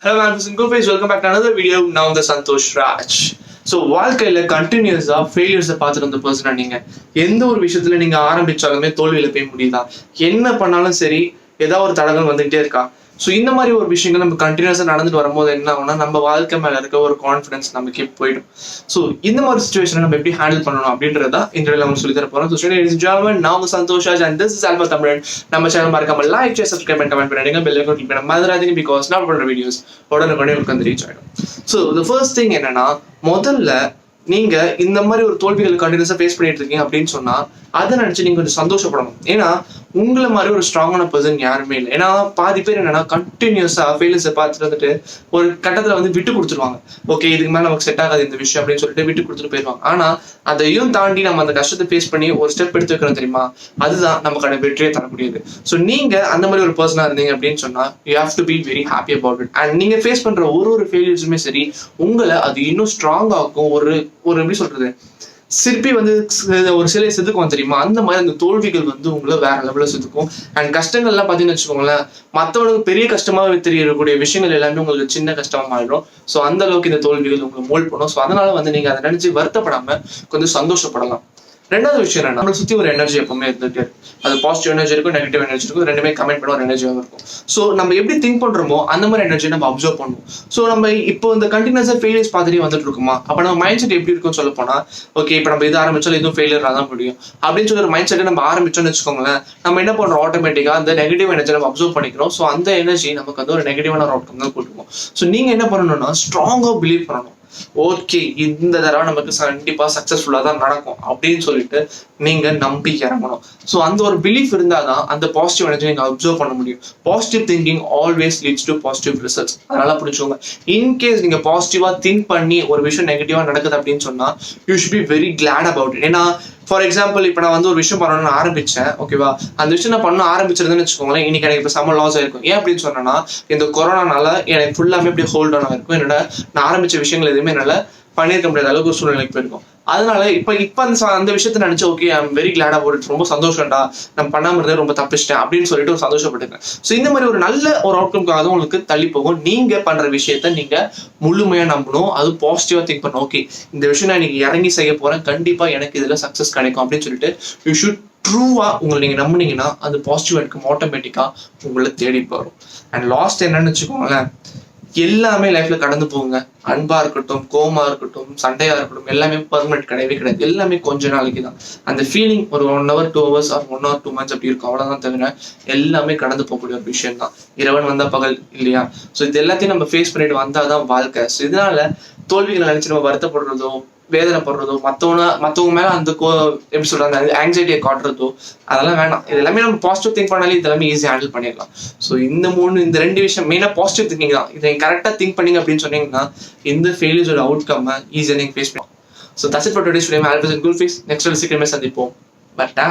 Hello, I'm Good Face. Welcome back to another video. Now the Santosh Raj. So வாழ்க்கையில் கண்டினியூஸாக ஃபெயிலியர்ஸை பார்த்துட்டு வந்த பர்சனாக நீங்கள் எந்த ஒரு விஷயத்தில் நீங்கள் ஆரம்பித்தாலுமே தோல்வியில் போய் முடியுதா? என்ன பண்ணாலும் சரி ஏதாவது ஒரு தடங்கள் வந்துகிட்டே இருக்கா? ஸோ இந்த மாதிரி ஒரு விஷயங்கள் நம்ம கண்டினியூஸாக நடந்துட்டு வரும்போது என்ன ஆகும்னா நம்ம வாழ்க்கை மேலே இருக்க ஒரு கான்ஃபிடன்ஸ் நமக்கு போயிடும். ஸோ இந்த மாதிரி சுச்சுவேஷனை நம்ம எப்படி ஹேண்டில் பண்ணணும் அப்படின்றத இந்த வீடியோவில் அவங்க சொல்லி தர போகிறோம். ஸோ ஸ்டூடெண்ட் நான் உங்கள் Santhosh Raj and this is alpha Tamizhan. நம்ம சேனல் மறக்காம லைக் ஷேர் சப்ஸ்கிரைப் பண்ணி கமெண்ட் பண்ணிடுங்க, பெல் ஐகான் கிளிக் பண்ண மறந்துடாதீங்க. பிகாஸ் நான் பண்ணுற வீடியோஸ் உடனே உங்களுக்கு வந்து ரீச் ஆகிடும். ஸோ த ஃபர்ஸ்ட் திங் என்னன்னா, முதல்ல நீங்க இந்த மாதிரி ஒரு தோல்விகள் கண்டினியூஸா ஃபேஸ் பண்ணிட்டு இருக்கீங்க அப்படின்னு சொன்னா அதை நினைச்சு நீங்க கொஞ்சம் சந்தோஷப்படணும். ஏன்னா உங்களை மாதிரி ஒரு ஸ்ட்ராங்கான பர்சன் யாருமே இல்லை. ஏன்னா பாதி பேர் என்னன்னா கண்டினியூஸா ஃபெயிலியர்ஸை பார்த்துட்டு வந்துட்டு ஒரு கட்டத்துல வந்து விட்டு கொடுத்துருவாங்க. ஓகே, இதுக்கு மேல நமக்கு செட் ஆகாது இந்த விஷயம் அப்படின்னு சொல்லிட்டு விட்டு கொடுத்துட்டு போயிருவாங்க. ஆனா அதையும் தாண்டி நம்ம அந்த கஷ்டத்தை ஃபேஸ் பண்ணி ஒரு ஸ்டெப் எடுத்து வைக்கிறோம் தெரியுமா, அதுதான் நமக்கான வெற்றியை தரக்கூடியது. ஸோ நீங்க அந்த மாதிரி ஒரு பர்சனா இருந்தீங்க அப்படின்னு சொன்னா you have to be very happy about it. And நீங்க ஃபேஸ் பண்ற ஒரு ஃபெயிலியர்ஸுமே சரி உங்களை அது இன்னும் ஸ்ட்ராங் ஆகும். ஒரு எப்படி சொல்றது, சிற்பி வந்து ஒரு சிலையை செதுக்கும் தெரியுமா, அந்த மாதிரி அந்த தோல்விகள் வந்து உங்களை வேற லெவலில் செதுக்கும். அண்ட் கஷ்டங்கள்லாம் பார்த்தீங்கன்னு வச்சுக்கோங்களேன், மற்றவங்களுக்கு பெரிய கஷ்டமாக தெரியக்கூடிய விஷயங்கள் எல்லாமே உங்களுக்கு சின்ன கஷ்டமா மாறிடும். ஸோ அந்த அளவுக்கு இந்த தோல்விகள் உங்களுக்கு மோல்ட் பண்ணும். ஸோ அதனால வந்து நீங்க அதை நினைச்சு வருத்தப்படாம கொஞ்சம் சந்தோஷப்படலாம். ரெண்டாவது விஷயம் என்ன, நம்மளை சுற்றி ஒரு எனர்ஜி எப்பவுமே இருந்துட்டு, அது பாசிட்டிவ் எனர்ஜி இருக்கும், நெகட்டிவ் எனர்ஜி இருக்கும், ரெண்டுமே கமெண்ட் பண்ண ஒரு எனர்ஜியாக இருக்கும். ஸோ நம்ம எப்படி திங்க் பண்றோமோ அந்த மாதிரி எனர்ஜி நம்ம அப்சர்வ் பண்ணுவோம். ஸோ நம்ம இப்போ இந்த கண்டினியூஸாக ஃபெயிலியர்ஸ் பார்த்துட்டே வந்துட்டு இருக்குமா, அப்போ நம்ம மைண்ட் செட் எப்படி இருக்கும்னு சொல்ல போனா, ஓகே இப்போ நம்ம இது ஆரம்பிச்சாலும் இதுவும் ஃபெயிலியர் தான் முடியும் அப்படின்னு சொல்லி ஒரு மைண்ட் செட்டை நம்ம ஆரம்பிச்சோம்னு வச்சுக்கோங்களேன், நம்ம என்ன பண்றோம், ஆட்டோமேட்டிக்காக அந்த நெகட்டிவ் எனர்ஜி நம்ம அப்சர்வ் பண்ணிக்கிறோம். ஸோ அந்த எனர்ஜி நமக்கு வந்து ஒரு நெகட்டிவான ஒரு அவுட்கம் தான் கொடுக்கும். ஸோ நீங்க என்ன பண்ணணும்னா ஸ்ட்ராங்காக பிலீவ் பண்ணணும். ஓகே, இந்த தடவை நமக்கு கண்டிப்பா சக்சஸ்ஃபுல்லா தான் நடக்கும் அப்படின்னு சொல்லிட்டு நீங்க நம்பி இறங்கணும். ஸோ அந்த ஒரு பிலீஃப் இருந்தாதான் அந்த பாசிட்டிவ் எனர்ஜி நீங்க அப்சர்வ் பண்ண முடியும். Positive thinking always leads to positive results. அதனால புரிஞ்சுக்கோங்க. இன்கேஸ் நீங்க பாசிட்டிவா திங்க் பண்ணி ஒரு விஷயம் நெகட்டிவா நடக்குது அப்படின்னு சொன்னா you should be very glad about it. ஏன்னா ஃபார் எக்ஸாம்பிள் இப்போ நான் வந்து ஒரு விஷயம் பண்ணணும்னு ஆரம்பிச்சேன், ஓகேவா, அந்த விஷயம் நான் பண்ண ஆரம்பிச்சிருந்தேன்னு வச்சுக்கோங்களேன், இன்னைக்கு எனக்கு இப்போ செம்ம லாஸ் ஆயிருக்கும். ஏன் அப்படின்னு சொன்னா இந்த கொரோனானால எனக்கு ஃபுல்லாமே இப்படி ஹோல்ட் ஆன் ஆயிருக்கும். என்னோட நான் ஆரம்பிச்ச விஷயங்கள் எதுவுமே என்னால பண்ணியிருக்க முடியாத அளவுக்கு ஒரு சூழ்நிலைக்கு போயிருக்கும். அதனால இப்ப அந்த விஷயத்த நினைச்சு okay I am very glad about it, ரொம்ப சந்தோஷம்டா, நம்ம பண்ணாம இருந்தே ரொம்ப தப்பிச்சிட்டேன் அப்படின்னு சொல்லிட்டு ஒரு சந்தோஷப்பட்டுருக்கேன். ஸோ இந்த மாதிரி ஒரு நல்ல ஒரு அவுட்கம்காக தான் உங்களுக்கு தள்ளி போகும். நீங்க பண்ற விஷயத்த நீங்க முழுமையா நம்பணும், அது பாசிட்டிவா திங்க் பண்ணணும். ஓகே, இந்த விஷயம் நான் இன்னைக்கு இறங்கி செய்ய போறேன், கண்டிப்பா எனக்கு இதுல சக்சஸ் கிடைக்கும் அப்படின்னு சொல்லிட்டு யூ ஷுட் ட்ரூவா உங்களை நீங்க நம்புனீங்கன்னா அந்த பாசிட்டிவ் அவுட்கம் ஆட்டோமேட்டிக்கா உங்களை தேடி வரும். அண்ட் லாஸ்ட் என்னன்னு வச்சுக்கோங்களேன், எல்லாமே லைஃப்ல கடந்து போகுங்க. அன்பா இருக்கட்டும், கோமா இருக்கட்டும், சண்டையா இருக்கட்டும், எல்லாமே பர்மனெண்ட் கிடையவே கிடையாது. எல்லாமே கொஞ்ச நாளைக்கு தான். அந்த ஃபீலிங் ஒரு 1 hour 2 hours R 1 or 2 months அப்படி இருக்கும், அவ்வளவுதான். தவிர எல்லாமே கடந்து போகக்கூடிய ஒரு விஷயம் தான். இரவன் வந்தா பகல் இல்லையா? ஸோ இது எல்லாத்தையும் நம்ம ஃபேஸ் பண்ணிட்டு வந்தாதான் வாழ்க்கை. ஸோ இதனால தோல்விகளை நினைச்சு நம்ம வருத்தப்படுறதோ வேதனைப்படுறதோ மற்றவங்க மேல அந்த எப்படி சொல்றாங்க அந்த ஆங்ஸைட்டியை காட்டுறதோ அதெல்லாம் வேணாம். இது எல்லாமே நம்ம பாசிட்டிவ் திங்க் பண்ணாலே இதெல்லாமே ஈஸியாக ஹேண்டில் பண்ணிடலாம். ஸோ இந்த 2 விஷயம் மெயினாக பாசிட்டிவ் திங்கிங் தான். இதை கரெக்டாக திங்க் பண்ணீங்க அப்படின்னு சொன்னீங்கன்னா இந்த ஃபெயிலியர்ஸோட அவுட்கம் ஈஸியாக நீங்கள் ஃபேஸ் பண்ணலாம். So that's it for today's video. Always in good face. Next சீக்கிரமே சந்திப்போம். பட்டா